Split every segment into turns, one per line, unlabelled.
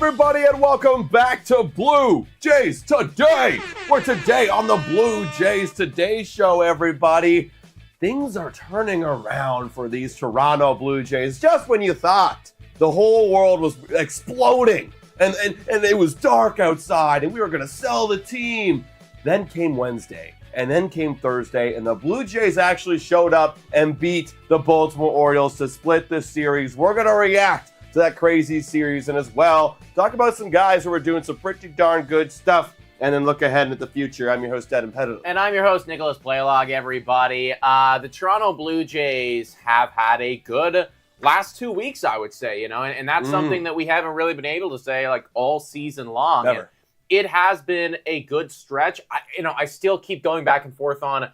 everybody, and welcome back to Blue Jays Today. We're today on the Blue Jays Today show, everybody. Things are turning around for these Toronto Blue Jays just when you thought the whole world was exploding and it was dark outside and we were going to sell the team. Then came Wednesday and then came Thursday, and the Blue Jays actually showed up and beat the Baltimore Orioles to split this series. We're going to react to that crazy series, and as well, talk about some guys who are doing some pretty darn good stuff, and then look ahead into the future. I'm your host, Adam Pettit.
And I'm your host, Nicholas Playlog, everybody. The Toronto Blue Jays have had a good last 2 weeks, I would say, and that's something that we haven't really been able to say, like, all season long.
Never.
It has been a good stretch. I still keep going back and forth on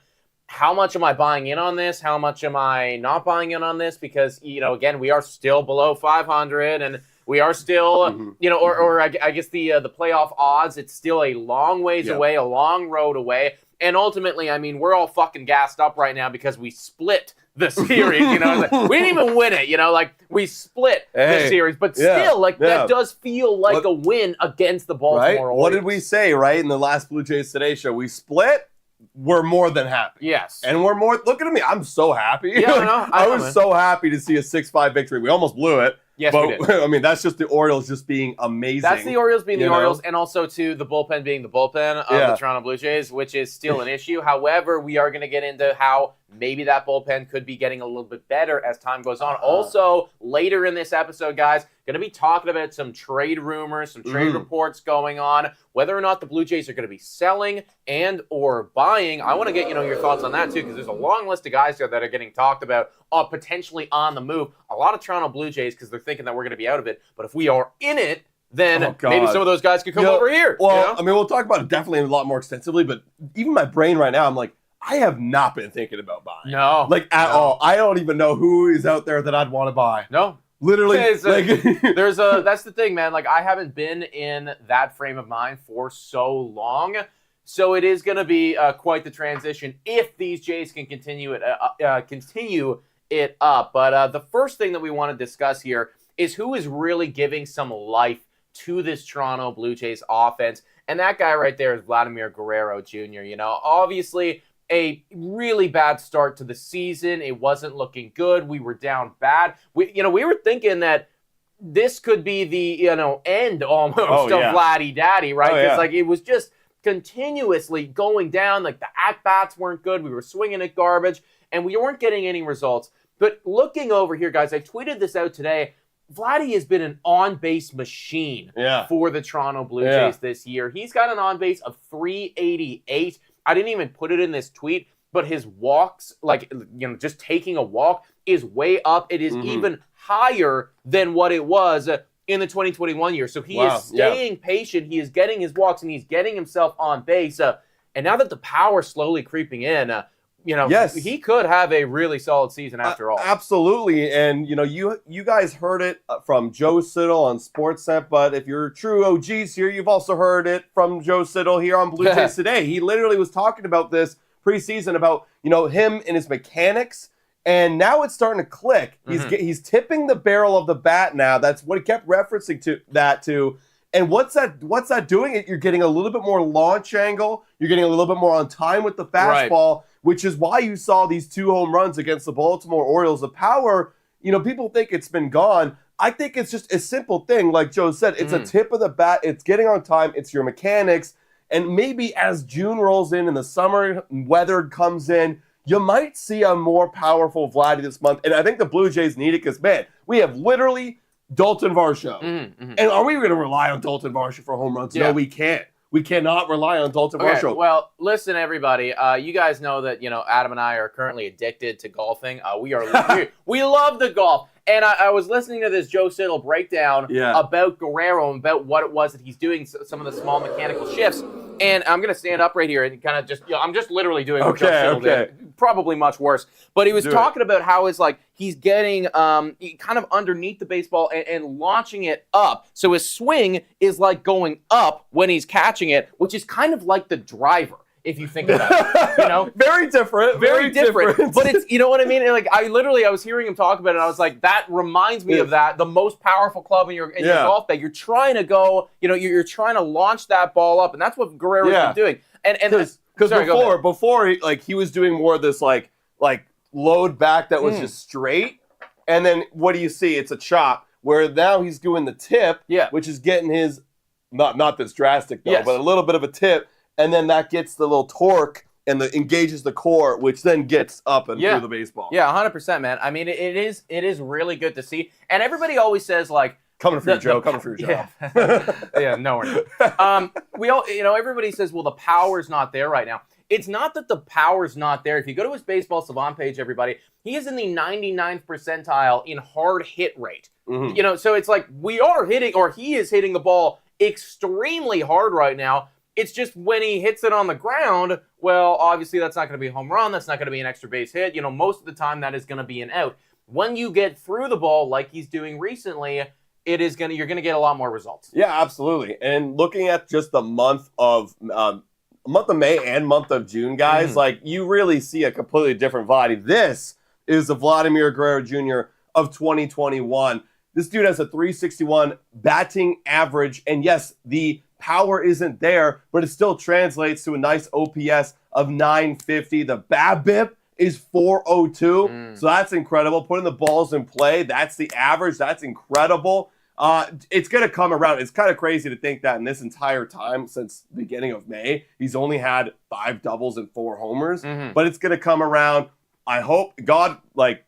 how much am I buying in on this? How much am I not buying in on this? Because, again, we are still below 500 and we are still, I guess the playoff odds, it's still a long ways away, a long road away. And ultimately, we're all fucking gassed up right now because we split the series, we didn't even win it, we split the series, but still, that does feel like a win against the Baltimore Orioles.
What did we say, right, in the last Blue Jays Today show? We split. We're more than happy.
Yes.
And we're more, look at me, I'm so happy.
Yeah,
I was so happy to see a 6-5 victory. We almost blew it.
Yes,
but,
we did.
That's just the Orioles just being amazing.
That's the Orioles being the Orioles, and also, too, the bullpen being the bullpen of the Toronto Blue Jays, which is still an issue. However, we are going to get into how maybe that bullpen could be getting a little bit better as time goes on. Also, later in this episode, guys, going to be talking about some trade rumors, some trade reports going on, whether or not the Blue Jays are going to be selling and or buying. I want to get your thoughts on that, too, because there's a long list of guys here that are getting talked about potentially on the move. A lot of Toronto Blue Jays because they're thinking that we're going to be out of it. But if we are in it, then maybe some of those guys could come over here.
Well, we'll talk about it definitely a lot more extensively, but even my brain right now, I'm like, I have not been thinking about buying.
No.
At all. I don't even know who is out there that I'd want to buy.
No.
Literally.
That's the thing, man. I haven't been in that frame of mind for so long. So it is going to be quite the transition if these Jays can continue it up. But the first thing that we want to discuss here is who is really giving some life to this Toronto Blue Jays offense. And that guy right there is Vladimir Guerrero Jr. Obviously a really bad start to the season. It wasn't looking good. We were down bad. We were thinking that this could be the, end almost of Vladdy Daddy, right? Because it was just continuously going down. The at-bats weren't good. We were swinging at garbage, and we weren't getting any results. But looking over here, guys, I tweeted this out today. Vladdy has been an on-base machine for the Toronto Blue Jays this year. He's got an on-base of 388. I didn't even put it in this tweet, but his walks, just taking a walk, is way up. It is even higher than what it was in the 2021 year. So he is staying patient. He is getting his walks, and he's getting himself on base. And now that the power's slowly creeping in, he could have a really solid season after all.
Absolutely. And, you guys heard it from Joe Siddle on Sportsnet, but if you're true OGs here, you've also heard it from Joe Siddle here on Blue Jays Today. He literally was talking about this preseason about, him and his mechanics, and now it's starting to click. He's tipping the barrel of the bat now. That's what he kept referencing to. And what's that doing? You're getting a little bit more launch angle. You're getting a little bit more on time with the fastball, which is why you saw these 2 home runs against the Baltimore Orioles. The power, people think it's been gone. I think it's just a simple thing. Like Joe said, it's a tip of the bat. It's getting on time. It's your mechanics. And maybe as June rolls in and the summer weather comes in, you might see a more powerful Vladdy this month. And I think the Blue Jays need it because, man, we have literally Dalton Varsho. And are we going to rely on Dalton Varsho for home runs? No, we can't. We cannot rely on Dalton Varsho.
Well, listen, everybody. You guys know that Adam and I are currently addicted to golfing. We love the golf. And I was listening to this Joe Siddle breakdown about Guerrero and about what it was that he's doing, some of the small mechanical shifts. And I'm going to stand up right here and kind of just, I'm just literally doing what Joe Siddle did. Probably much worse. But he was talking about how it's he's getting kind of underneath the baseball and launching it up. So his swing is going up when he's catching it, which is kind of like the driver. if you think about it. You know,
very different.
Very different. But it's, you know what I mean? And like I was hearing him talk about it, and I was like, that reminds me of that. The most powerful club in your golf bag. You're trying to go, you know, you're trying to launch that ball up, and that's what Guerrero's been doing. And because
before he was doing more of this like load back that was just straight, and then what do you see? It's a chop. Where now he's doing the tip, which is getting his not this drastic though, but a little bit of a tip, and then that gets the little torque and engages the core, which then gets up and through the baseball.
Yeah, 100%, man. I mean, it is really good to see, and everybody always says like.
Coming for you, Joe. Coming for you, Joe.
Yeah, no, we're not. Everybody says, well, the power's not there right now. It's not that the power's not there. If you go to his Baseball Savant page, everybody, he is in the 99th percentile in hard hit rate. Mm-hmm. You know, so it's like he is hitting the ball extremely hard right now. It's just when he hits it on the ground, well, obviously that's not going to be a home run. That's not going to be an extra base hit. You know, most of the time that is going to be an out. When you get through the ball like he's doing recently, you're going to get a lot more results.
Yeah, absolutely. And looking at just the month of May and month of June, guys, like you really see a completely different body. This is the Vladimir Guerrero Jr. of 2021. This dude has a 361 batting average, and yes, the power isn't there, but it still translates to a nice OPS of 950. The BABIP is 402, so that's incredible. Putting the balls in play, that's the average. That's incredible. It's going to come around. It's kind of crazy to think that in this entire time since the beginning of May, he's only had 5 doubles and 4 homers, but it's going to come around. I hope God,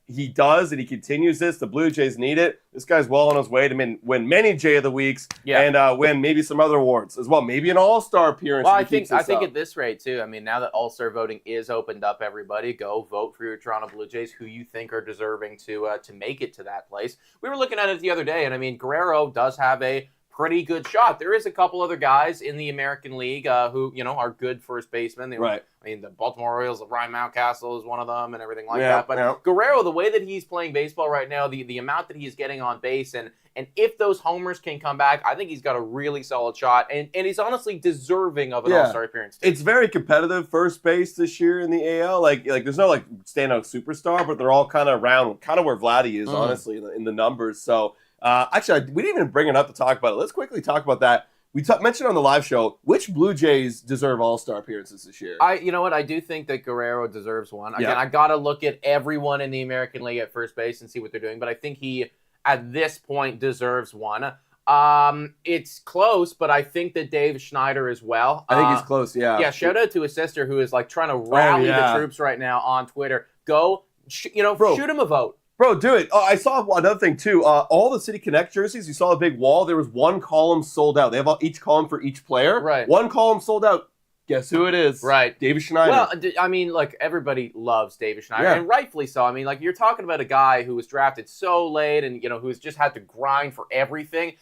he does, and he continues this. The Blue Jays need it. This guy's well on his way to win many Jay of the Weeks and win maybe some other awards as well. Maybe an All-Star appearance.
Well, I think at this rate, too. I mean, now that All-Star voting is opened up, everybody, go vote for your Toronto Blue Jays, who you think are deserving to make it to that place. We were looking at it the other day, and I mean, Guerrero does have a pretty good shot. There is a couple other guys in the American League who, are good first basemen.
Right.
I mean, the Baltimore Orioles, Ryan Mountcastle is one of them and everything like that. But Guerrero, the way that he's playing baseball right now, the amount that he's getting on base, and if those homers can come back, I think he's got a really solid shot. And he's honestly deserving of an All-Star appearance, too.
It's very competitive first base this year in the AL. Like there's no standout superstar, but they're all kind of around where Vladdy is, honestly, in the numbers. So actually, we didn't even bring it up to talk about it. Let's quickly talk about that. We mentioned on the live show, which Blue Jays deserve All-Star appearances this year?
You know what? I do think that Guerrero deserves one. Again, I got to look at everyone in the American League at first base and see what they're doing, but I think he, at this point, deserves one. It's close, but I think that Dave Schneider as well.
I think he's close, yeah.
Yeah, shout out to his sister who is trying to rally the troops right now on Twitter. Go, shoot him a vote.
Bro, do it. Oh, I saw another thing, too. All the City Connect jerseys, you saw a big wall. There was one column sold out. They have each column for each player.
Right.
One column sold out. Guess who it is?
Right.
David Schneider.
Well, I mean, everybody loves David Schneider, and rightfully so. I mean, you're talking about a guy who was drafted so late and, who's just had to grind for everything.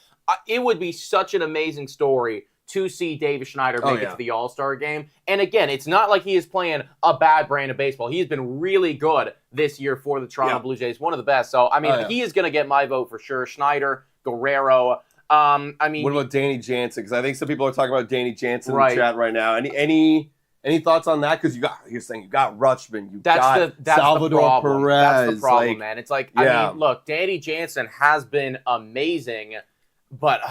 It would be such an amazing story to see David Schneider make it to the All-Star game. And again, it's not like he is playing a bad brand of baseball. He has been really good this year for the Toronto Blue Jays, one of the best. So, I mean, he is going to get my vote for sure. Schneider, Guerrero. What
about Danny Jansen? Because I think some people are talking about Danny Jansen in the chat right now. Any thoughts on that? Because you're saying you got Rutschman, you got Salvador Perez.
That's the problem, man. It's I mean, look, Danny Jansen has been amazing. But,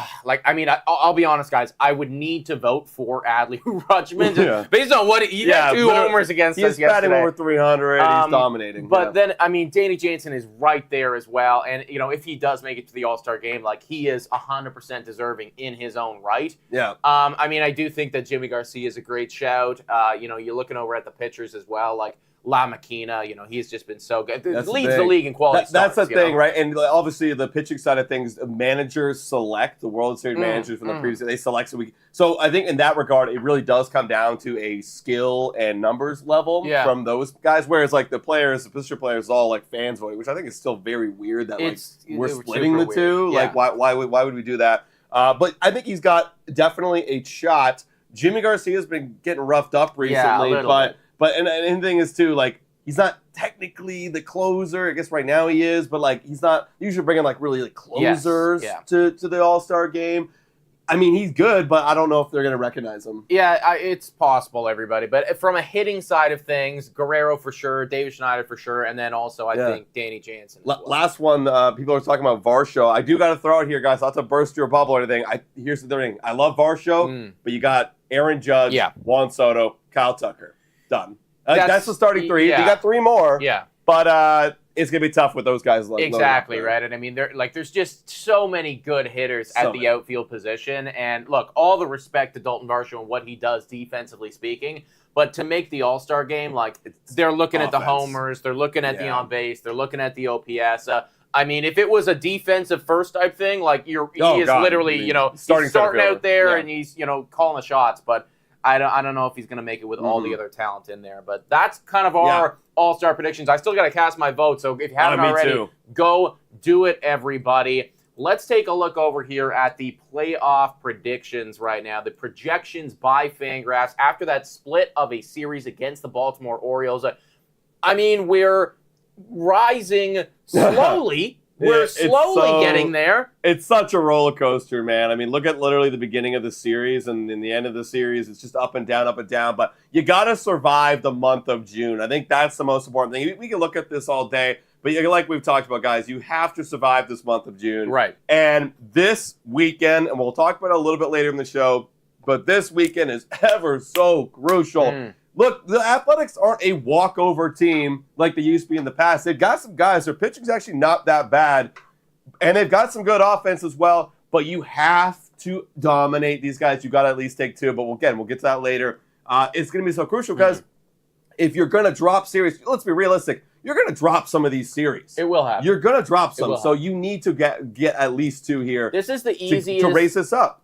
I'll be honest, guys. I would need to vote for Adley Rutschman based on what he got 2 homers against us yesterday.
He's batting over 300. He's dominating.
But then, Danny Jansen is right there as well. And, if he does make it to the All-Star game, he is 100% deserving in his own right.
Yeah.
I do think that Jimmy Garcia is a great shout. You're looking over at the pitchers as well, La Maquina, he's just been so good. Leads the league in quality starts.
That's the thing, right? And obviously the pitching side of things, managers select, the World Series managers from the previous, they select. So I think in that regard, it really does come down to a skill and numbers level from those guys. Whereas the players, the position players, all fans voting, which I think is still very weird that we're splitting the two.
Yeah.
Why would we do that? But I think he's got definitely a shot. Jimmy Garcia's been getting roughed up recently, But the thing is too, he's not technically the closer. I guess right now he is, but he's not usually bringing really closers to the All-Star game. I mean, he's good, but I don't know if they're going to recognize him.
Yeah, it's possible, everybody. But from a hitting side of things, Guerrero for sure, David Schneider for sure, and then also I think Danny Jansen.
Last one, people are talking about Varsho. I do got to throw it here, guys. Not to burst your bubble or anything. Here's the thing. I love Varsho, but you got Aaron Judge, Juan Soto, Kyle Tucker. Done. That's the starting three. You got three more.
Yeah.
But it's going to be tough with those guys.
Exactly, right? And I mean, there's just so many good hitters at the outfield position. And look, all the respect to Dalton Varsho and what he does defensively speaking. But to make the All-Star game, they're looking at the homers, they're looking at the on-base, they're looking at the OPS. I mean, if it was a defensive first type thing, he is literally, he's starting out there and he's, calling the shots. But I don't know if he's going to make it with all the other talent in there. But that's kind of our All-Star predictions. I still got to cast my vote. So if you haven't already, go do it, everybody. Let's take a look over here at the playoff predictions right now. The projections by Fangraphs after that split of a series against the Baltimore Orioles. I mean, we're rising slowly. We're slowly getting there.
It's such a roller coaster, man. I mean, look at literally the beginning of the series and in the end of the series. It's just up and down, up and down. But you got to survive the month of June. I think that's the most important thing. We can look at this all day, but like we've talked about, guys, you have to survive this month of June.
Right.
And this weekend, and we'll talk about it a little bit later in the show, but this weekend is ever so crucial. Look, the Athletics aren't a walkover team like they used to be in the past. They've got some guys. Their pitching's actually not that bad. And they've got some good offense as well. But you have to dominate these guys. You got to at least take two. But again, we'll get to that later. It's going to be so crucial because if you're going to drop series, let's be realistic. You're going to drop some of these series.
It will happen.
You're going to drop some. So you need to get at least two here.
This is the easiest
to raise this up.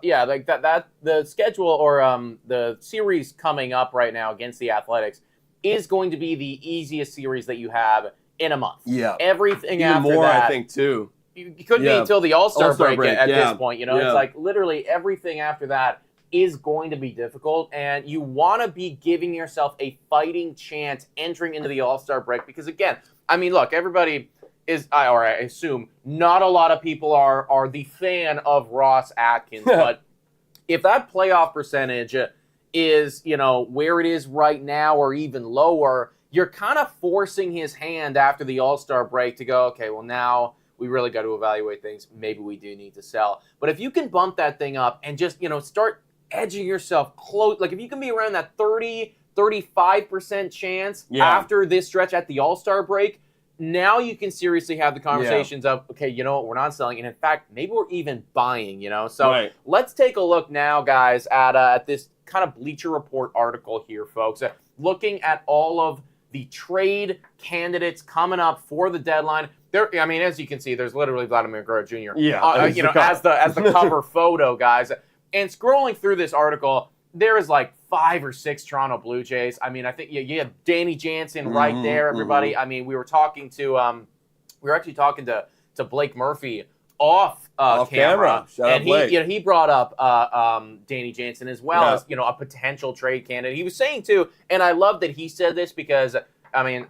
Yeah, like that the schedule or the series coming up right now against the Athletics is going to be the easiest series that you have in a month.
Yeah.
Everything
even
after
more,
that,
I think, too.
It could be until the All-Star break at this point.
Yeah.
It's like literally everything after that is going to be difficult, and you want to be giving yourself a fighting chance entering into the All-Star break because, again, I mean, look, everybody is, or I assume, not a lot of people are the fan of Ross Atkins, but if that playoff percentage is, where it is right now or even lower, you're kind of forcing his hand after the All-Star break to go, okay, well, now we really got to evaluate things. Maybe we do need to sell. But if you can bump that thing up and just, start edging yourself close, like if you can be around that 35% chance after this stretch at the All-Star break, now you can seriously have the conversations of, okay, you know what, we're not selling. And in fact, maybe we're even buying, So let's take a look now, guys, at this kind of Bleacher Report article here, folks. Looking at all of the trade candidates coming up for the deadline. I mean, as you can see, there's literally Vladimir Guerrero Jr. As the cover photo, guys. And scrolling through this article, there is like 5 or 6 Toronto Blue Jays. I mean, I think you have Danny Jansen right there, everybody. I mean, we were actually talking to Blake Murphy off camera. And he brought up Danny Jansen as well as, a potential trade candidate. He was saying too, and I love that he said this because, I mean,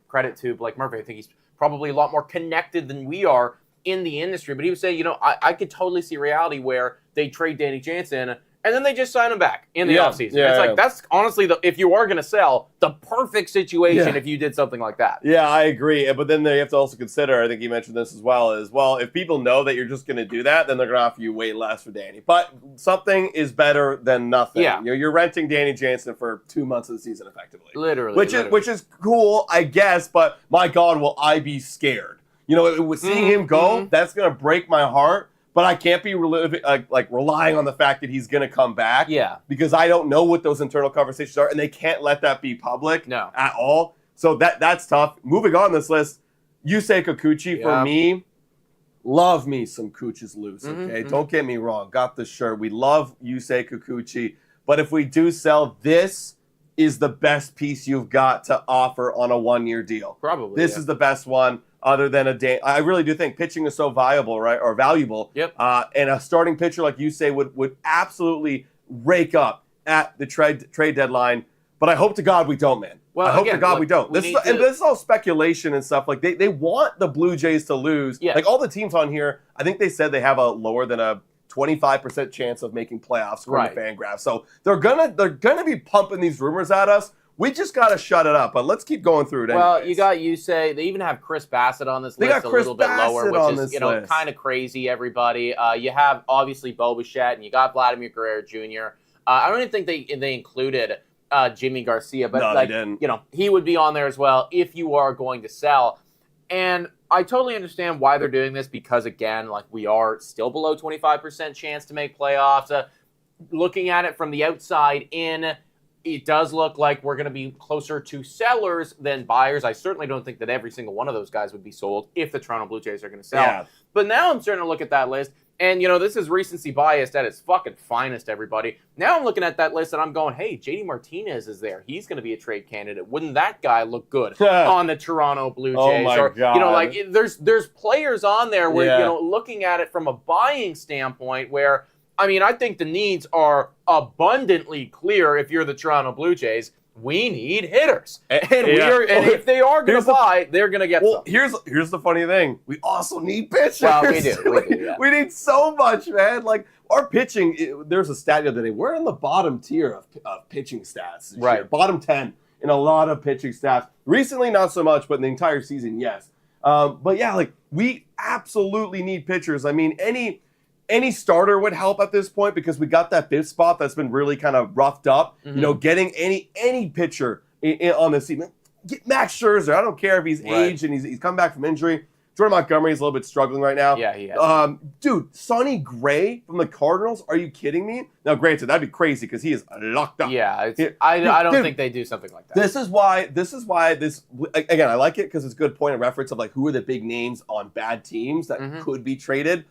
credit to Blake Murphy. I think he's probably a lot more connected than we are in the industry. But he was saying, I could totally see a reality where they trade Danny Jansen and then they just sign him back in the offseason. It's like, that's honestly, if you are going to sell, the perfect situation if you did something like that.
Yeah, I agree. But then they have to also consider, I think you mentioned this as well, if people know that you're just going to do that, then they're going to offer you way less for Danny. But something is better than nothing. Yeah. You're renting Danny Jansen for 2 months of the season, effectively.
Literally.
Which is cool, I guess, but my God, will I be scared. Seeing him go, that's going to break my heart. But I can't be relying on the fact that he's going to come back. Yeah. Because I don't know what those internal conversations are, and they can't let that be public at all. So that's tough. Moving on this list, Yusei Kikuchi, for me, love me some Cooch's loose, okay? Don't get me wrong. Got the shirt. We love Yusei Kikuchi. But if we do sell, this is the best piece you've got to offer on a 1-year deal.
Probably.
This is the best one. Other than I really do think pitching is so valuable, right? Or valuable.
Yep.
And a starting pitcher like you say would absolutely rake up at the trade deadline. But I hope to God we don't, man. Well, I hope to God we don't. This is all speculation and stuff. Like they want the Blue Jays to lose. Yeah. Like all the teams on here, I think they said they have a lower than a 25% chance of making playoffs according to
Right.
Fangraphs. So they're gonna be pumping these rumors at us. We just gotta shut it up. But let's keep going through it.
Well,
anyways.
you got Yusei. They even have Chris Bassett on this
They
list
got
a
Chris
little bit lower,
Bassett on
which is
this list.
kind of crazy. Everybody, you have obviously Bo Bichette, and you got Vladimir Guerrero Jr. I don't even think they included Jimmy Garcia, but
No,
like
they didn't.
he would be on there as well if you are going to sell. And I totally understand why they're doing this because again, like we are still below 25% chance to make playoffs. Looking at it from the outside in, it does look like we're going to be closer to sellers than buyers. I certainly don't think that every single one of those guys would be sold if the Toronto Blue Jays are going to sell.
Yeah.
But now I'm starting to look at that list, and this is recency biased at its fucking finest, everybody. Now I'm looking at that list and I'm going, hey, JD Martinez is there. He's going to be a trade candidate. Wouldn't that guy look good on the Toronto Blue Jays?
Oh my God.
There's players on there where,
Yeah.
looking at it from a buying standpoint where, I think the needs are abundantly clear if you're the Toronto Blue Jays. We need hitters. And if they are going to buy, they're going to get some.
Here's the funny thing. We also need pitchers.
Well, we do. Yeah.
We need so much, man. Like, our pitching, there's a stat the other day. We're in the bottom tier of pitching stats this year. Bottom 10 in a lot of pitching stats. Recently, not so much, but in the entire season, yes. But yeah, like, we absolutely need pitchers. I mean, any starter would help at this point because we got that fifth spot that's been really kind of roughed up.
Mm-hmm.
Getting any pitcher on this team. Get Max Scherzer. I don't care if he's aged and he's come back from injury. Jordan Montgomery's a little bit struggling right now.
Yeah, he has.
Dude, Sonny Gray from the Cardinals. Are you kidding me? Now, granted, that'd be crazy because he is locked up.
Yeah, I don't think they do something like that.
This is why this again, I like it because it's a good point of reference of like who are the big names on bad teams that could be traded.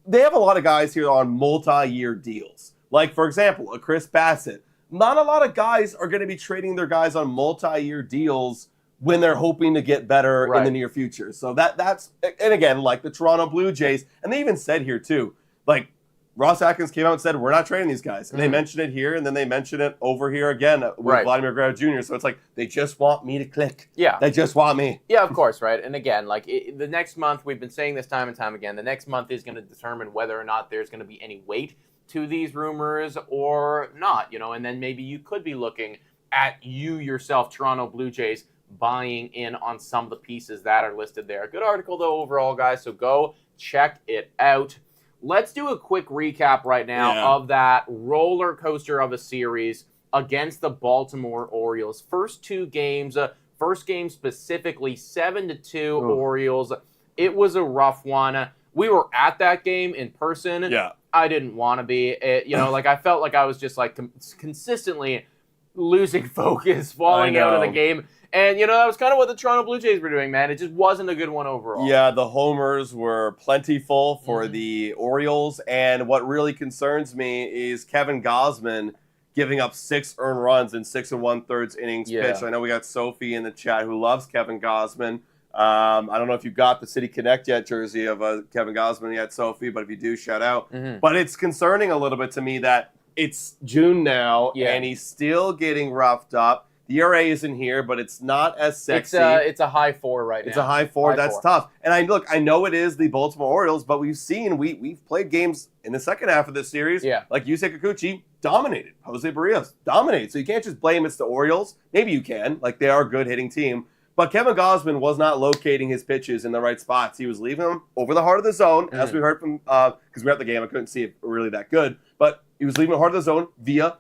They have a lot of guys here on multi-year deals. Like, for example, a Chris Bassett. Not a lot of guys are going to be trading their guys on multi-year deals when they're hoping to get better in the near future. So that's, and again, like the Toronto Blue Jays, and they even said here too, like Ross Atkins came out and said, we're not trading these guys. And they mentioned it here, and then they mentioned it over here again with Vladimir Guerrero Jr. So it's like, they just want me to click.
Yeah.
They just want me.
Yeah, of course, right? And again, like the next month, we've been saying this time and time again, the next month is going to determine whether or not there's going to be any weight to these rumors or not, and then maybe you could be looking at you yourself, Toronto Blue Jays, buying in on some of the pieces that are listed there. Good article, though, overall, guys, so go check it out. Let's do a quick recap right now of that roller coaster of a series against the Baltimore Orioles. First two games, first game specifically, 7-2 Orioles. It was a rough one. We were at that game in person.
Yeah.
I didn't want to be. I felt like I was just like consistently losing focus, falling out of the game. And, that was kind of what the Toronto Blue Jays were doing, man. It just wasn't a good one overall.
Yeah, the homers were plentiful for the Orioles. And what really concerns me is Kevin Gausman giving up 6 earned runs in 6 1/3 innings pitched. I know we got Sophie in the chat who loves Kevin Gausman. I don't know if you got the City Connect yet jersey of Kevin Gausman yet, Sophie, but if you do, shout out. But it's concerning a little bit to me that it's June now, and he's still getting roughed up. The ERA isn't here, but it's not as sexy.
It's a high 4 right now.
It's a high 4. That's tough. And I know it is the Baltimore Orioles, but we've played games in the second half of this series.
Yeah.
Like Yusei Kikuchi dominated. Jose Barrios dominated. So you can't just blame it's the Orioles. Maybe you can. Like, they are a good hitting team. But Kevin Gausman was not locating his pitches in the right spots. He was leaving them over the heart of the zone, as we heard from, because we were at the game. I couldn't see it really that good. But he was leaving the heart of the zone via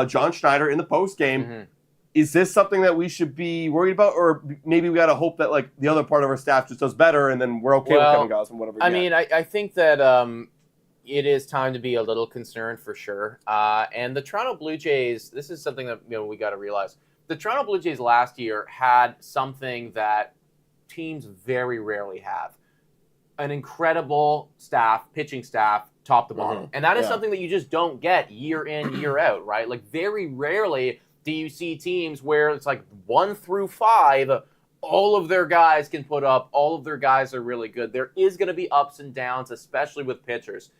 John Schneider in the post game. Is this something that we should be worried about? Or maybe we got to hope that like the other part of our staff just does better and then we're okay with Kevin Gausman, whatever.
I think that it is time to be a little concerned for sure. And the Toronto Blue Jays, this is something that we got to realize. The Toronto Blue Jays last year had something that teams very rarely have. An incredible pitching staff, top to bottom. And that is something that you just don't get year in, year out, right? Like very rarely do you see teams where it's like 1 through 5, all of their guys can put up, all of their guys are really good. There is going to be ups and downs, especially with pitchers.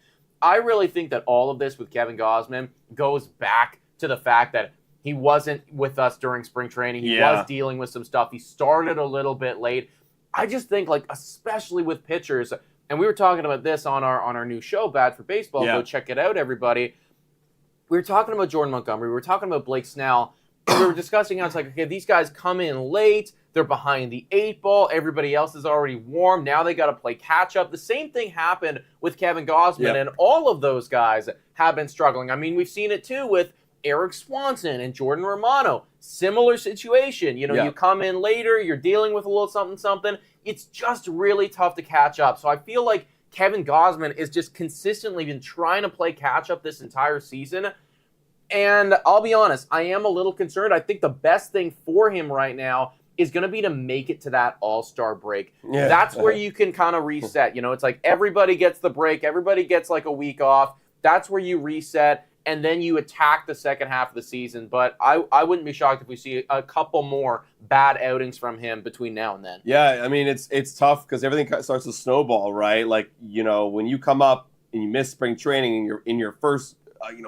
I really think that all of this with Kevin Gausman goes back to the fact that he wasn't with us during spring training. He was dealing with some stuff. He started a little bit late. I just think, like, especially with pitchers, And we were talking about this on our new show, Bad for Baseball.
Yeah.
Go check it out, everybody. We were talking about Jordan Montgomery. We were talking about Blake Snell. We were discussing how it's like, okay, these guys come in late. They're behind the 8 ball. Everybody else is already warm. Now they got to play catch up. The same thing happened with Kevin Gausman, and all of those guys have been struggling. I mean, we've seen it too with Eric Swanson and Jordan Romano. Similar situation. You come in later, you're dealing with a little something. It's just really tough to catch up. So I feel like Kevin Gausman is just consistently been trying to play catch up this entire season. And I'll be honest, I am a little concerned. I think the best thing for him right now is going to be to make it to that All-Star break.
Yeah.
That's where you can kind of reset. It's like everybody gets the break. Everybody gets like a week off. That's where you reset, and then you attack the second half of the season. But I wouldn't be shocked if we see a couple more bad outings from him between now and then.
Yeah, I mean, it's tough because everything starts to snowball, right? Like, when you come up and you miss spring training and in your first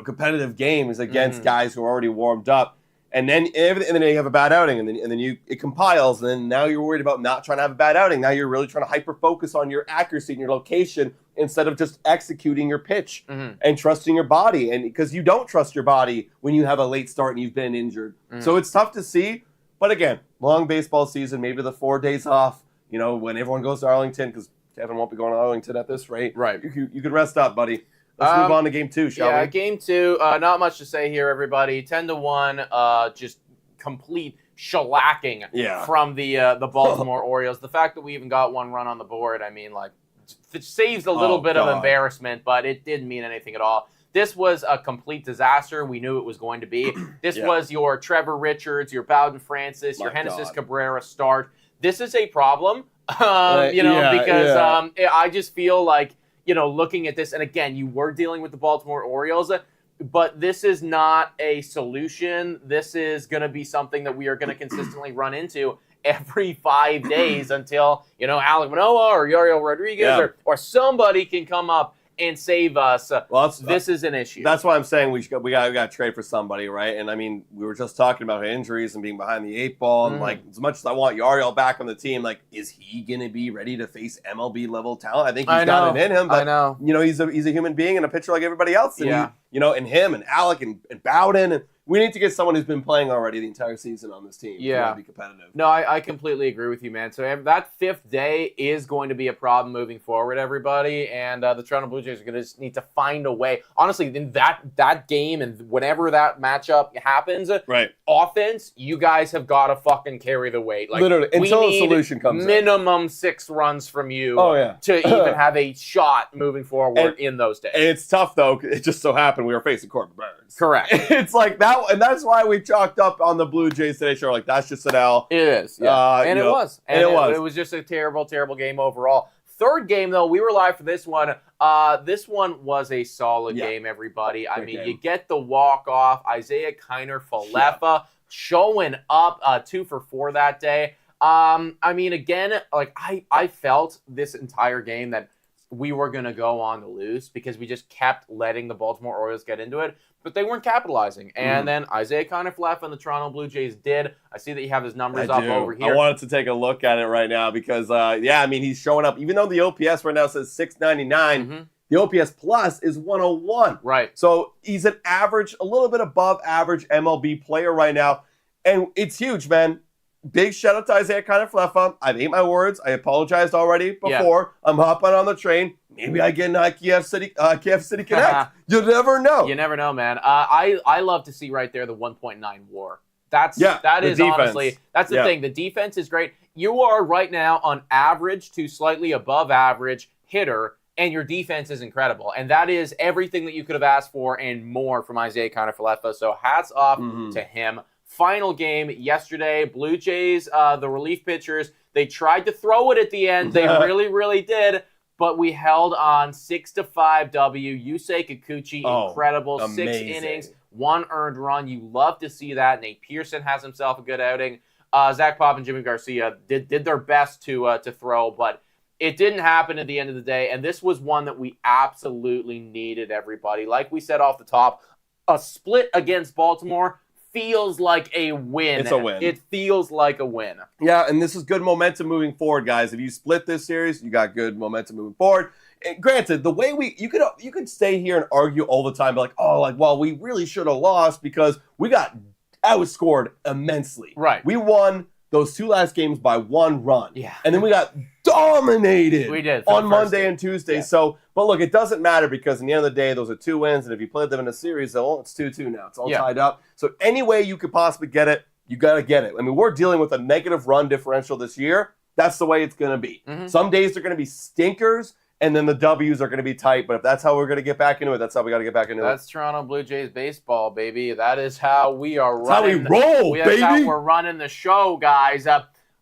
competitive game is against guys who are already warmed up, and then you have a bad outing, and then it compiles, and then now you're worried about not trying to have a bad outing. Now you're really trying to hyper focus on your accuracy and your location instead of just executing your pitch and trusting your body, and because you don't trust your body when you have a late start and you've been injured. So it's tough to see, but again, long baseball season, maybe the 4 days off, when everyone goes to Arlington, because Kevin won't be going to Arlington at this rate.
Right.
You could rest up, buddy. Let's move on to game 2, shall we?
Yeah, game 2. Not much to say here, everybody. 10-1. Just complete shellacking from the Baltimore Orioles. The fact that we even got 1 run on the board, I mean, like, it saves a little bit of embarrassment, but it didn't mean anything at all. This was a complete disaster. We knew it was going to be. This was your Trevor Richards, your Bowden Francis, your Genesis Cabrera start. This is a problem, because I just feel like, looking at this, and again, you were dealing with the Baltimore Orioles, but this is not a solution. This is going to be something that we are going to consistently run into every 5 days until, Alek Manoah or Yariel Rodriguez or somebody can come up and save us. This is an issue.
That's why I'm saying we got to trade for somebody, right? And I mean, we were just talking about injuries and being behind the 8 ball, and like, as much as I want Yariel back on the team, like, is he going to be ready to face MLB level talent? I think he's got it in him, but
I know.
He's a human being and a pitcher like everybody else, and and him and Alec and Bowden, and we need to get someone who's been playing already the entire season on this team. To be competitive.
No, I completely agree with you, man. So that 5th day is going to be a problem moving forward, everybody. And the Toronto Blue Jays are going to just need to find a way. Honestly, in that game and whenever that matchup happens, offense, you guys have got to fucking carry the weight. Like,
literally, until a solution comes
minimum 6 runs from you to even have a shot moving forward in those days.
And it's tough, though. It just so happened we were facing Corbin Burns.
Correct.
It's like that. And that's why we chalked up on the Blue Jays today show. Like, that's just an L.
It is. Yeah. And it was.
And it was.
It was just a terrible, terrible game overall. 3rd game, though, we were live for this one. This one was a solid game, everybody. I mean, you get the walk-off. Isaiah Kiner-Falefa showing up 2 for 4 that day. I mean, again, like, I felt this entire game that we were going to go on to lose because we just kept letting the Baltimore Orioles get into it, but they weren't capitalizing. And then Isaiah Kiner-Falefa and the Toronto Blue Jays did. I see that you have his numbers up over here.
I wanted to take a look at it right now because, I mean, he's showing up. Even though the OPS right now says 699, the OPS plus is 101.
Right.
So he's an average, a little bit above average MLB player right now. And it's huge, man. Big shout out to Isaiah Kiner-Falefa. I've ate my words. I apologized already before. I'm hopping on the train. Maybe I get an Kiev City Connect. You never know.
You never know, man. I love to see right there the 1.9 WAR. That is
defense.
Honestly, that's the thing. The defense is great. You are right now on average to slightly above average hitter, and your defense is incredible. And that is everything that you could have asked for and more from Isaiah Kiner-Falefa. So hats off to him. Final game yesterday, Blue Jays, the relief pitchers, they tried to throw it at the end. They really, really did. But we held on 6-5 W. Yusei Kikuchi, incredible.
Amazing.
6 innings, 1 earned run. You love to see that. Nate Pearson has himself a good outing. Zach Pop and Jimmy Garcia did their best to throw, but it didn't happen at the end of the day. And this was one that we absolutely needed, everybody. Like we said off the top, a split against Baltimore feels like a win.
It's a win.
It feels like a win.
Yeah, and this is good momentum moving forward, guys. If you split this series, you got good momentum moving forward. And granted, the way you could stay here and argue all the time, like, well, we really should have lost because we got outscored immensely.
Right.
We won those 2 last games by 1 run.
Yeah.
And then we got dominated
We did
on Monday and Tuesday.
Yeah.
So, but look, it doesn't matter because in the end of the day, those are 2 wins. And if you played them in a series, it's 2-2 now. It's all tied up. So any way you could possibly get it, you got to get it. I mean, we're dealing with a negative run differential this year. That's the way it's going to be.
Mm-hmm.
Some days they're going to be stinkers, and then the W's are going to be tight. But if that's how we're going to get back into it, that's how we got to get back into it.
That's Toronto Blue Jays baseball, baby. That is how we are
That's
running.
how we roll, baby.
That's how we're running the show, guys.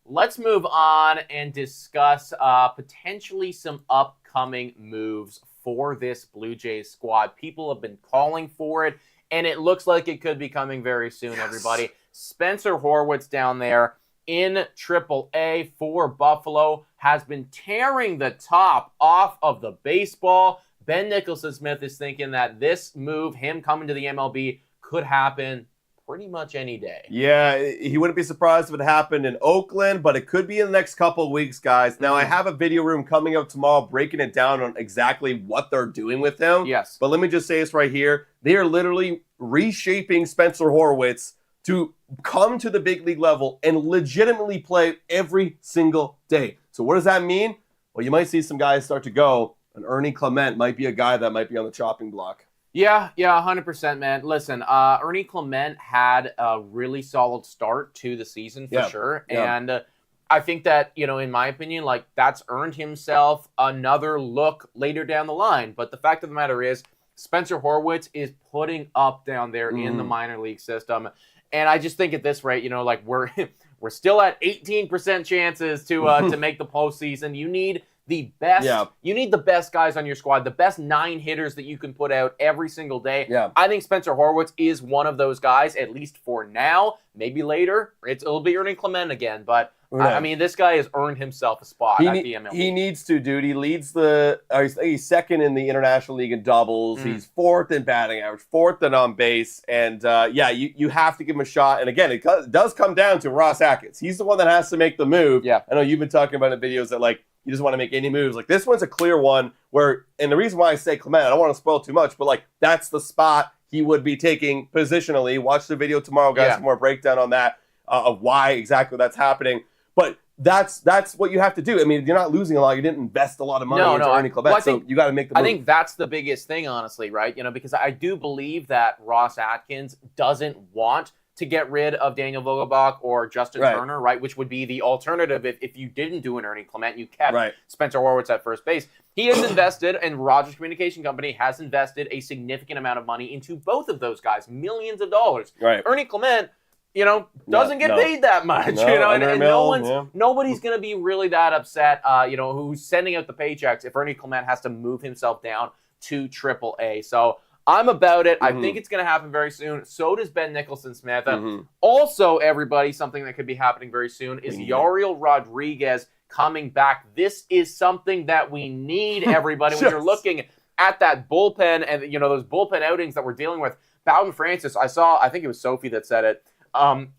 Let's move on and discuss potentially some upcoming moves for this Blue Jays squad. People have been calling for it, and it looks like it could be coming very soon, everybody. Spencer Horwitz down there in Triple-A for Buffalo has been tearing the top off of the baseball. Ben Nicholson-Smith is thinking that this move, him coming to the MLB, could happen pretty much any day.
Yeah, he wouldn't be surprised if it happened in Oakland, but it could be in the next couple of weeks, guys. Now, I have a video room coming up tomorrow breaking it down on exactly what they're doing with him.
Yes.
But let me just say this right here. They are literally reshaping Spencer Horwitz to come to the big league level and legitimately play every single day. So what does that mean? Well, you might see some guys start to go, and Ernie Clement might be a guy that might be on the chopping block.
Yeah, 100%, man. Listen, Ernie Clement had a really solid start to the season for sure.
Yeah.
And I think that, in my opinion, like that's earned himself another look later down the line. But the fact of the matter is, Spencer Horwitz is putting up down there in the minor league system. And I just think at this rate, like we're still at 18% chances to make the postseason. You need the best. Yeah. You need the best guys on your squad, the best 9 hitters that you can put out every single day.
Yeah.
I think Spencer Horwitz is one of those guys, at least for now. Maybe later, it'll be Ernie Clement again. But I mean, this guy has earned himself a spot at the MLB.
He needs to, dude. He leads he's second in the International League in doubles. He's 4th in batting average, 4th in on base. And you have to give him a shot. And again, it does come down to Ross Atkins. He's the one that has to make the move. Yeah. I know you've been talking about in videos that you just want to make any moves. Like this one's a clear one where, and the reason why I say Clement, I don't want to spoil too much, but that's the spot he would be taking positionally. Watch the video tomorrow, guys, for more breakdown on that, of why exactly that's happening. But that's what you have to do. I mean, you're not losing a lot. You didn't invest a lot of money into Ernie Clement, so you got to make the move.
I think that's the biggest thing, honestly, right? Because I do believe that Ross Atkins doesn't want to get rid of Daniel Vogelbach or Justin Turner, right? Which would be the alternative if you didn't do an Ernie Clement, you kept Spencer Horwitz at first base. He has invested, and Rogers Communication Company has invested a significant amount of money into both of those guys, millions of dollars. Right. Ernie Clement, doesn't get paid that much, and nobody's going to be really that upset, who's sending out the paychecks if Ernie Clement has to move himself down to Triple-A. So I'm about it. I think it's going to happen very soon. So does Ben Nicholson-Smith. Also, everybody, something that could be happening very soon is Yariel Rodriguez coming back. This is something that we need, everybody, when you're looking at that bullpen and, those bullpen outings that we're dealing with. Bowden Francis, I think it was Sophie that said it.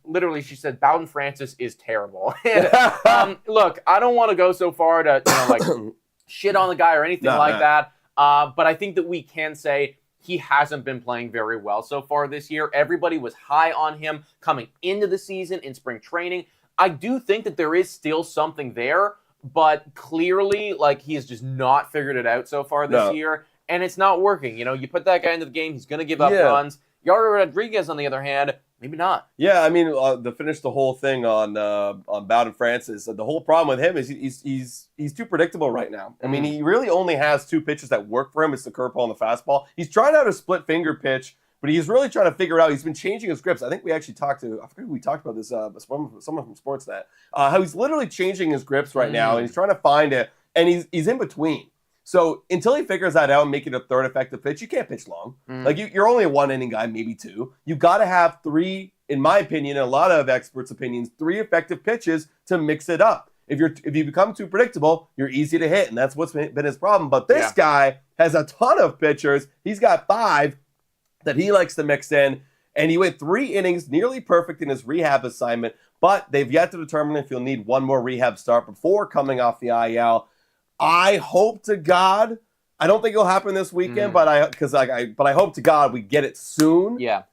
Literally, she said Bowden Francis is terrible. And, look, I don't want to go so far to shit on the guy or anything that. But I think that we can say he hasn't been playing very well so far this year. Everybody was high on him coming into the season in spring training. I do think that there is still something there, but clearly, he has just not figured it out so far this year, and it's not working. You put that guy into the game, he's going to give up runs. Yariel Rodriguez, on the other hand, maybe not. Yeah,
I mean, to finish the whole thing on Bowden Francis, the whole problem with him is he's too predictable right now. I mean, he really only has 2 pitches that work for him. It's the curveball and the fastball. He's trying out a split finger pitch, but he's really trying to figure out. He's been changing his grips. I think we actually I forget who we talked about this, someone from Sportsnet, how he's literally changing his grips right now, and he's trying to find it, and he's in between. So until he figures that out and make it a third effective pitch, you can't pitch long. You're only a 1-inning guy, maybe 2. You got to have 3, in my opinion, and a lot of experts' opinions, 3 effective pitches to mix it up. If you become too predictable, you're easy to hit, and that's what's been his problem. But this guy has a ton of pitchers. He's got 5 that he likes to mix in. And he went 3 innings, nearly perfect in his rehab assignment, but they've yet to determine if he'll need one more rehab start before coming off the IL. I hope to God, I don't think it'll happen this weekend, but I hope to God we get it soon.
Yeah.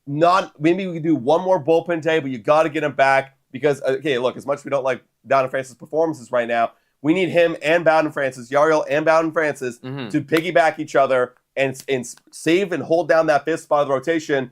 Maybe we can do one more bullpen day, but you got to get him back because, okay, look, as much as we don't like Bowden Francis' performances right now, we need him and Bowden Francis, Yariel and Bowden Francis, to piggyback each other and save and hold down that 5th spot of the rotation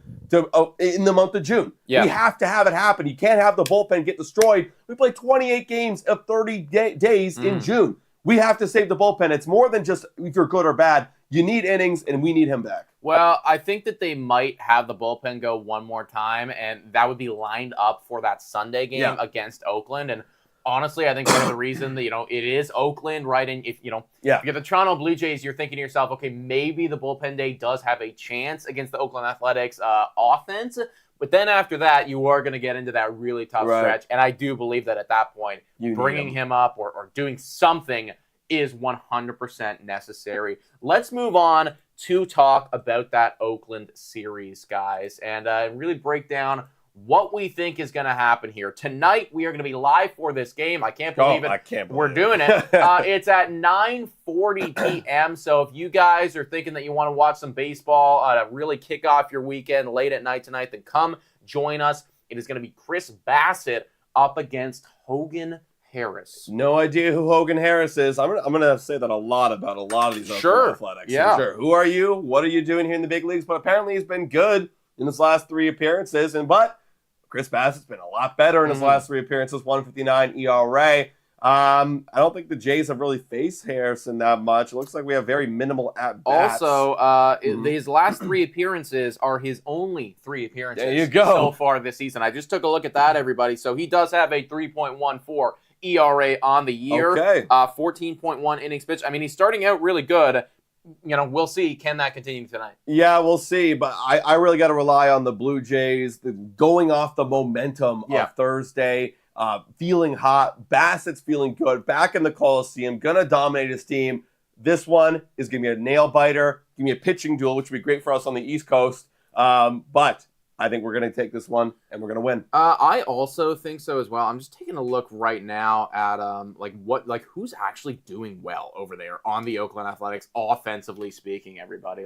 in the month of June.
Yeah.
We have to have it happen. You can't have the bullpen get destroyed. We played 28 games of 30 days in June. We have to save the bullpen. It's more than just if you're good or bad. You need innings, and we need him back.
Well, I think that they might have the bullpen go one more time, and that would be lined up for that Sunday game against Oakland. And honestly, I think part of the reason that, it is Oakland, right? And if you're the Toronto Blue Jays, you're thinking to yourself, okay, maybe the bullpen day does have a chance against the Oakland Athletics offense. But then after that, you are going to get into that really tough stretch. And I do believe that at that point, bringing him up or doing something is 100% necessary. Let's move on to talk about that Oakland series, guys, and really break down what we think is going to happen here. Tonight, we are going to be live for this game. I can't believe it.
I can't believe
We're doing it. It's at 9:40 p.m., so if you guys are thinking that you want to watch some baseball to really kick off your weekend late at night tonight, then come join us. It is going to be Chris Bassett up against Hogan Harris.
No idea who Hogan Harris is. I'm gonna say that a lot about a lot of these Oakland Athletics.
Yeah.
Sure. Who are you? What are you doing here in the big leagues? But apparently he's been good in his last 3 appearances. But Chris Bassett's been a lot better in his last 3 appearances. 1.59 ERA. I don't think the Jays have really faced Harrison that much. It looks like we have very minimal at bats.
Also, his last 3 appearances are his only 3 appearances
there you go.
so far this season. I just took a look at that, everybody. So he does have a 3.14 ERA on the year.
Okay.
14.1 innings pitched. I mean, he's starting out really good. We'll see. Can that continue tonight?
Yeah, we'll see. But I really got to rely on the Blue Jays going off the momentum of Thursday. Feeling hot. Bassett's feeling good. Back in the Coliseum. Gonna dominate his team. This one is gonna be a nail biter. Give me a pitching duel, which would be great for us on the East Coast. But I think we're gonna take this one and we're gonna win.
I also think so as well. I'm just taking a look right now at who's actually doing well over there on the Oakland Athletics, offensively speaking. Everybody,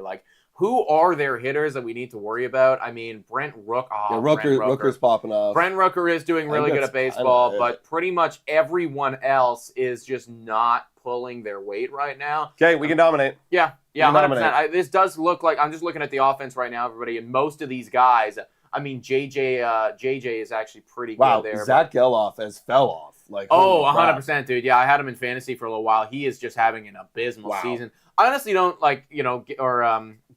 who are their hitters that we need to worry about? I mean, Brent Rook.
Rooker's popping off.
Brent Rooker is doing really good at baseball, but pretty much everyone else is just not pulling their weight right now.
Okay, we can dominate.
Yeah, 100%. This does look like, I'm just looking at the offense right now, everybody, and most of these guys, I mean, JJ is actually pretty good there.
Wow, Zach Geloff has fell off.
100%, dude. Yeah, I had him in fantasy for a little while. He is just having an abysmal season. I honestly don't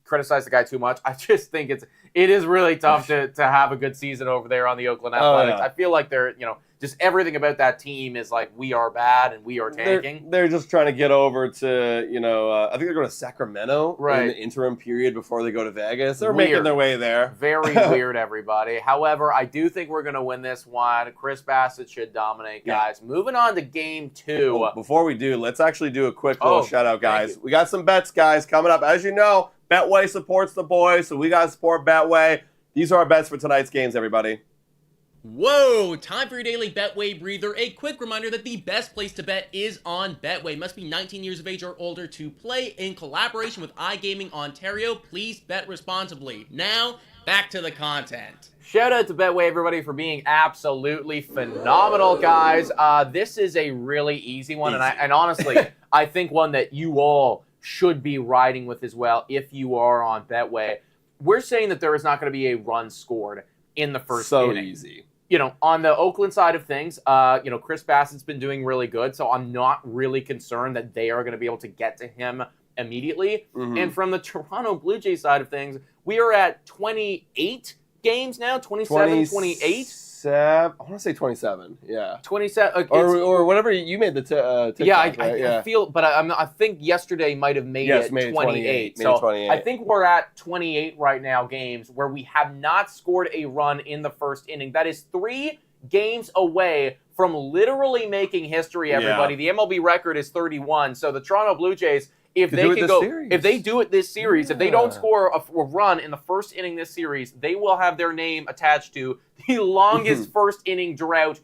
criticize the guy too much. I just think it is really tough to have a good season over there on the Oakland Athletics. I feel like they're, just everything about that team is like, we are bad and we are tanking.
They're just trying to get over to, I think they're going to Sacramento in the interim period before they go to Vegas. They're making their way there.
Very weird, everybody. However, I do think we're going to win this one. Chris Bassett should dominate, guys. Moving on to game 2.
Oh, before we do, let's actually do a quick little shout out, guys. We got some bets, guys, coming up. As you know, Betway supports the boys, so we got to support Betway. These are our bets for tonight's games, everybody.
Whoa! Time for your daily Betway breather. A quick reminder that the best place to bet is on Betway. Must be 19 years of age or older to play. In collaboration with iGaming Ontario, please bet responsibly. Now, back to the content.
Shout out to Betway, everybody, for being absolutely phenomenal, guys. This is a really easy one, and honestly, I think one that you all should be riding with as well if you are on Betway. We're saying that there is not going to be a run scored in the first inning.
So easy.
On the Oakland side of things, Chris Bassett's been doing really good, so I'm not really concerned that they are going to be able to get to him immediately. And from the Toronto Blue Jays side of things, we are at 28 games now, 27, 28.
I want to say 27. Yeah.
27.
Or whatever you made the TikTok,
I feel, but I think yesterday might have made it 28. So
28.
I think we're at 28 right now games where we have not scored a run in the first inning. That is 3 games away from literally making history, everybody. The MLB record is 31. So the Toronto Blue Jays, if they can go,
series.
if they do it this series, if they don't score a run in the first inning this series, they will have their name attached to the longest first inning drought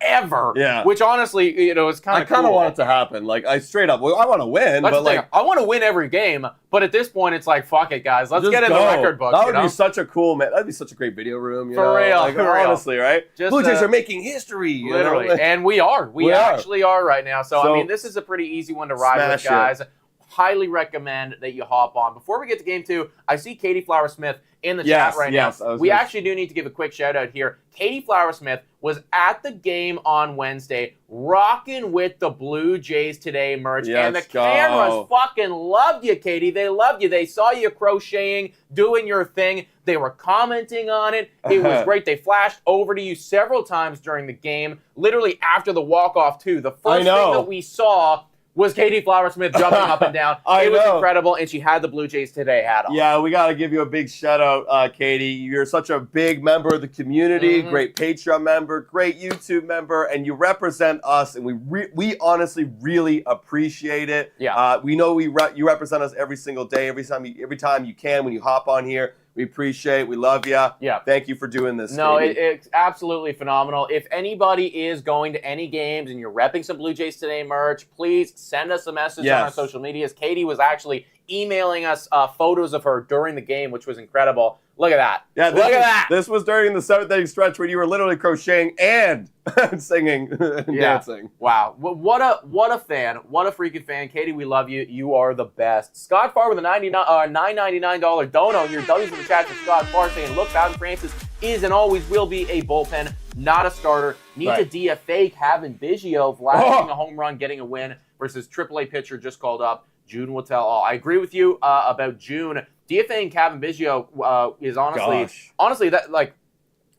ever.
Yeah.
Which honestly, is kind of cool.
I kind of want it to happen. Like, I straight up, I want to win,
That's
but like,
I want to win every game. But at this point, it's like, fuck it, guys. Let's get in the record book.
That would be such a cool, man. That'd be such a great video room. You
For
know?
real,
like,
for real.
Honestly, right? Blue Jays are making history. You
Literally.
know?
And we are. We actually are right now. So, I mean, this is a pretty easy one to ride with, guys. Highly recommend that you hop on. Before we get to game 2, I see Katie Flower-Smith in the chat right now. We actually do need to give a quick shout out here. Katie Flower-Smith was at the game on Wednesday, rocking with the Blue Jays Today merch. And the cameras fucking loved you, Katie. They loved you. They saw you crocheting, doing your thing. They were commenting on it. It was great. They flashed over to you several times during the game, literally after the walk-off, too. The first thing that we saw was Katie Flower-Smith jumping up and down. It was incredible, and she had the Blue Jays Today hat on.
Yeah, we got to give you a big shout-out, Katie. You're such a big member of the community, great Patreon member, great YouTube member, and you represent us, and we honestly really appreciate it.
Yeah.
We know you represent us every single day, every time you can when you hop on here. We appreciate, we love you.
Yeah.
Thank you for doing this.
No, it's absolutely phenomenal. If anybody is going to any games and you're repping some Blue Jays Today merch, please send us a message on our social medias. Katie was actually emailing us photos of her during the game, which was incredible. Look at that.
Yeah, look at that. This was during the 7th-inning stretch where you were literally crocheting and singing and dancing.
Wow. What a fan. What a freaking fan. Katie, we love you. You are the best. Scott Farr with a $9.99 dono here. W's in the chat for Scott Farr saying, look, Bowden Francis is and always will be a bullpen, not a starter. Needs a DFA. Kevin Biggio flashing a home run, getting a win versus AAA pitcher just called up. June will tell all. I agree with you about June. DFA and Kevin Biggio is honestly that like,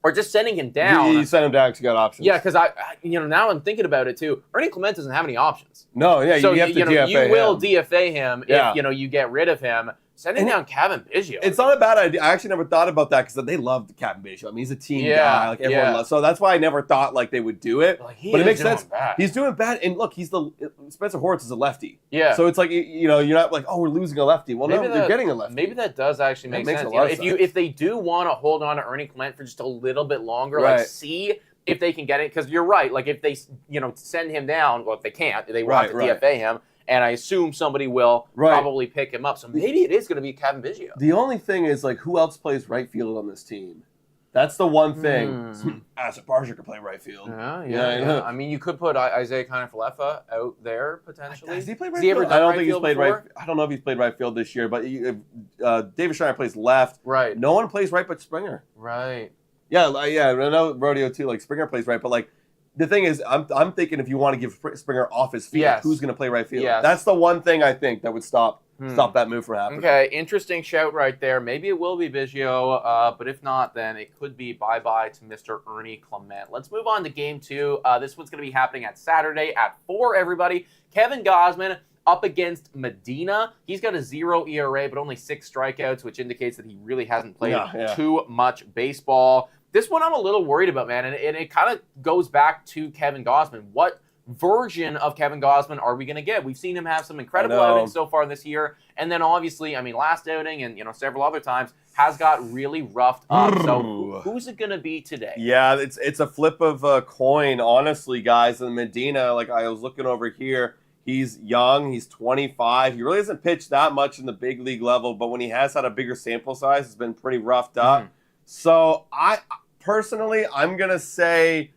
or just sending him down.
You send him down because you got options.
Yeah, because now I'm thinking about it too. Ernie Clement doesn't have any options.
No, yeah,
so
you have to DFA him.
You will DFA him if you get rid of him. Sending down Kevin Biggio.
It's not a bad idea. I actually never thought about that because they love Kevin Biggio. I mean, he's a team guy. Like everyone loves. So that's why I never thought like they would do it. But it makes sense. He's doing bad. And look, Spencer Horwitz is a lefty. Yeah. So it's like you're not like, oh, we're losing a lefty. Well, no, you're getting a lefty.
Maybe that does actually make sense. If they do want to hold on to Ernie Clement for just a little bit longer, like see if they can get it. Because you're right. Like if they send him down, well, if they can't, they will have to DFA him. And I assume somebody will probably pick him up. So maybe it is going to be Kevin Biggio.
The only thing is, like, who else plays right field on this team? That's the one thing. Asset Barger could play right field.
Yeah. I mean, you could put Isaiah Kiner-Falefa out there, potentially.
Has he played right field? I don't think he's played right. I don't know if he's played right field this year, but David Schneider plays left.
Right.
No one plays right but Springer.
Right.
Yeah, I know Rodeo, too. Like, Springer plays right, but, like, the thing is, I'm thinking if you want to give Springer off his feet, who's going to play right field? That's the one thing I think that would stop that move from happening.
Okay, interesting shout right there. Maybe it will be Biggio, but if not, then it could be bye-bye to Mr. Ernie Clement. Let's move on to Game 2. This one's going to be happening at Saturday at 4, everybody. Kevin Gausman up against Medina. He's got a 0 ERA, but only 6 strikeouts, which indicates that he really hasn't played too much baseball. This one I'm a little worried about, man, and it kind of goes back to Kevin Gausman. What version of Kevin Gausman are we going to get? We've seen him have some incredible outings so far this year, and then obviously, I mean, last outing and several other times has got really roughed up. So who's it going to be today?
Yeah, it's a flip of a coin, honestly, guys. And Medina, like I was looking over here, he's young, he's 25. He really hasn't pitched that much in the big league level, but when he has had a bigger sample size, it's been pretty roughed up. So personally, I'm going to say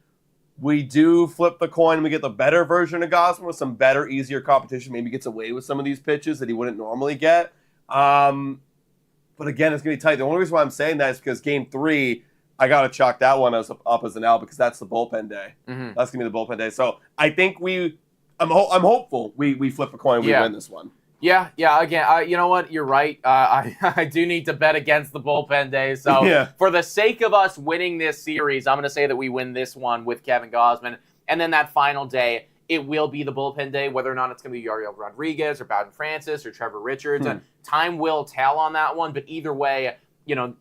we do flip the coin. We get the better version of Gausman with some better, easier competition. Maybe gets away with some of these pitches that he wouldn't normally get. But again, it's going to be tight. The only reason why I'm saying that is because Game 3, I got to chalk that one up as an L because that's the bullpen day. That's going to be the bullpen day. So I think I'm hopeful we flip a coin, we win this one.
Yeah. Again, you know what? You're right. I do need to bet against the bullpen day. So for the sake of us winning this series, I'm going to say that we win this one with Kevin Gausman. And then that final day, it will be the bullpen day, whether or not it's going to be Yariel Rodriguez or Bowden Francis or Trevor Richards. And time will tell on that one. But either way,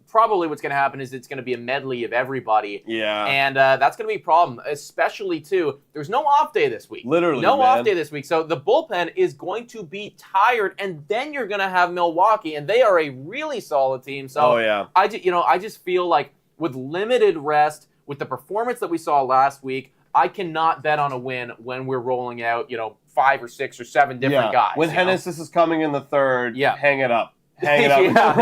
probably what's going to happen is it's going to be a medley of everybody.
Yeah.
And that's going to be a problem, especially, too, there's no off day this week.
Literally,
no
man.
off day this week. So the bullpen is going to be tired, and then you're going to have Milwaukee, and they are a really solid team. So I just feel like with limited rest, with the performance that we saw last week, I cannot bet on a win when we're rolling out, 5 or 6 or 7 different guys.
When Hennessis is coming in the third, hang it up. Hang it up.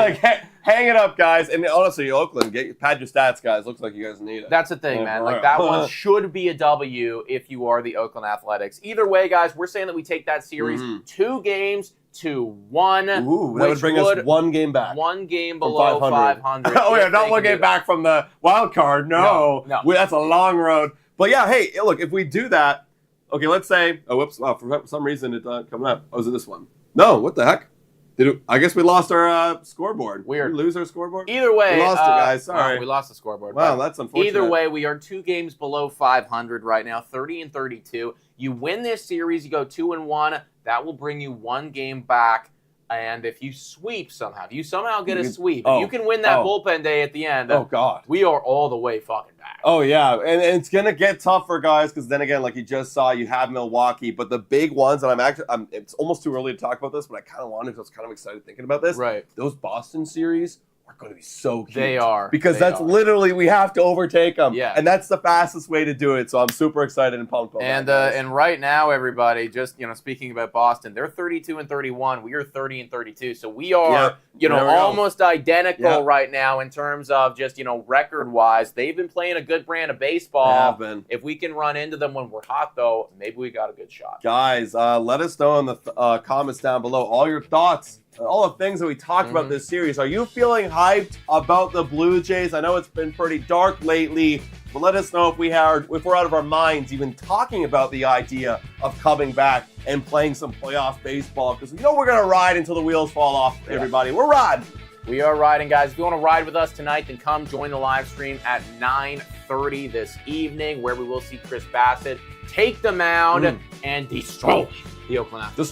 Hang it up, guys. And honestly, Oakland, pad your stats, guys. Looks like you guys need it.
That's the thing, man. Like, that one should be a W if you are the Oakland Athletics. Either way, guys, we're saying that we take that series 2 games to 1.
Ooh, that would bring us 1 game back.
1 game below 500.
Oh, yeah, not 1 game back from the wild card. No. That's a long road. But yeah, hey, look, if we do that, okay, let's say, for some reason it's not coming up. Oh, is it this one? No, what the heck? I guess we lost our scoreboard.
Weird.
Did we lose our scoreboard?
Either way.
We lost it, guys. Sorry.
We lost the scoreboard.
Wow, that's unfortunate.
Either way, we are 2 games below 500 right now, 30-32. You win this series, you go 2-1. That will bring you 1 game back. And if you sweep somehow, get a sweep, if you can win that bullpen day at the end, we are all the way fucking back.
Oh, yeah. And it's going to get tougher, guys, because then again, like you just saw, you have Milwaukee. But the big ones, and it's almost too early to talk about this, but I kind of wanted because I was kind of excited thinking about this.
Right.
Those Boston series are going to be so huge.
They are.
Because literally, we have to overtake them.
Yeah.
And that's the fastest way to do it. So I'm super excited and pumped about that.
And right now, everybody, just, speaking about Boston, they're 32-31. We are 30-32. So we are, almost identical right now in terms of just, record-wise. They've been playing a good brand of baseball.
They have been.
If we can run into them when we're hot, though, maybe we got a good shot.
Guys, let us know in the comments down below all your thoughts. All the things that we talked about this series. Are you feeling hyped about the Blue Jays? I know it's been pretty dark lately, but let us know if we're out of our minds even talking about the idea of coming back and playing some playoff baseball, because we're going to ride until the wheels fall off, everybody. We're riding.
We are riding, guys. If you want to ride with us tonight, then come join the live stream at 9:30 this evening, where we will see Chris Bassett take the mound and destroy the Oakland Athletics.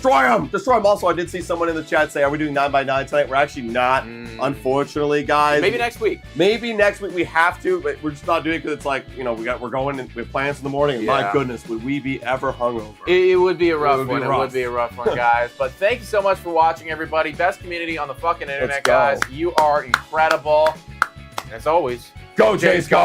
Destroy them. Also, I did see someone in the chat say, are we doing 9x9 tonight? We're actually not, unfortunately, guys.
Maybe next week.
Maybe next week we have to, but we're just not doing it because it's like, we're going and we have plans in the morning. And my goodness, would we be ever hungover?
It would be a rough one. It would be a rough one, guys. But thank you so much for watching, everybody. Best community on the fucking internet, guys. You are incredible. And as always,
go Jays, go!